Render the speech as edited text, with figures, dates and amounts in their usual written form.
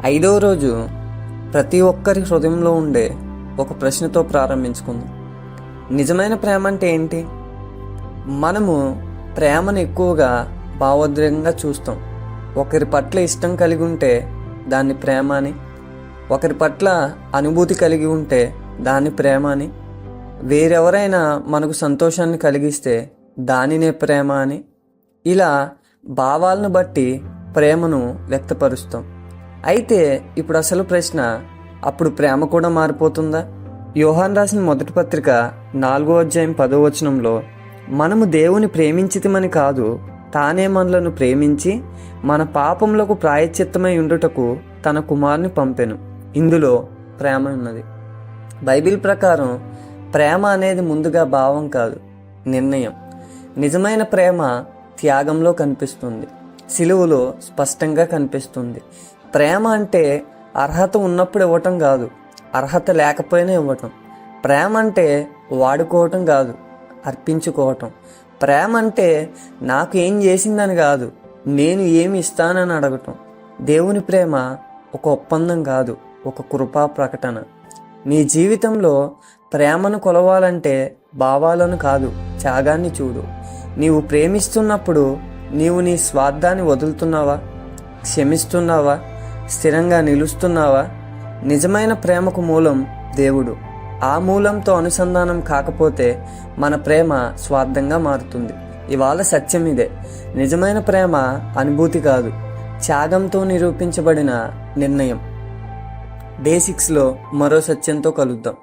ఐదవ రోజు ప్రతి ఒక్కరి హృదయంలో ఉండే ఒక ప్రశ్నతో ప్రారంభించుకుందాం. నిజమైన ప్రేమ అంటే ఏంటి? మనము ప్రేమను ఎక్కువగా భావోద్వేగంగా చూస్తాం. ఒకరి పట్ల ఇష్టం కలిగి ఉంటే దాన్ని ప్రేమ అని, ఒకరి పట్ల అనుభూతి కలిగి ఉంటే దాన్ని ప్రేమ అని, వేరెవరైనా మనకు సంతోషాన్ని కలిగిస్తే దానినే ప్రేమ అని, ఇలా భావాలను బట్టి ప్రేమను వ్యక్తపరుస్తాం. అయితే ఇప్పుడు అసలు ప్రశ్న, అప్పుడు ప్రేమ కూడా మారిపోతుందా? యోహాను రాసిన మొదటి పత్రిక 4వ అధ్యాయం 10వ వచనంలో, మనము దేవుని ప్రేమించితిమని కాదు, తానే మనలను ప్రేమించి మన పాపములకు ప్రాయశ్చిత్తమై ఉండుటకు తన కుమారుని పంపెను. ఇందులో ప్రేమ ఉన్నది. బైబిల్ ప్రకారం ప్రేమ అనేది ముందుగా భావం కాదు, నిర్ణయం. నిజమైన ప్రేమ త్యాగంలో కనిపిస్తుంది, సిలువలో స్పష్టంగా కనిపిస్తుంది. ప్రేమ అంటే అర్హత ఉన్నప్పుడు ఇవ్వటం కాదు, అర్హత లేకపోయినా ఇవ్వటం. ప్రేమ అంటే వాడుకోవటం కాదు, అర్పించుకోవటం. ప్రేమ అంటే నాకు ఏం చేసిందని కాదు, నేను ఏమి ఇస్తానని అడగటం. దేవుని ప్రేమ ఒక ఒప్పందం కాదు, ఒక కృపా ప్రకటన. నీ జీవితంలో ప్రేమను కొలవాలంటే భావాలను కాదు, త్యాగాన్ని చూడు. నీవు ప్రేమిస్తున్నప్పుడు నీవు నీ స్వార్థాన్ని వదులుతున్నావా? క్షమిస్తున్నావా? స్థిరంగా నిలుస్తున్నావా? నిజమైన ప్రేమకు మూలం దేవుడు. ఆ మూలంతో అనుసంధానం కాకపోతే మన ప్రేమ స్వార్థంగా మారుతుంది. ఇవాళ సత్యం ఇదే. నిజమైన ప్రేమ అనుభూతి కాదు, త్యాగంతో నిరూపించబడిన నిర్ణయం. డే 6లో మరో సత్యంతో కలుద్దాం.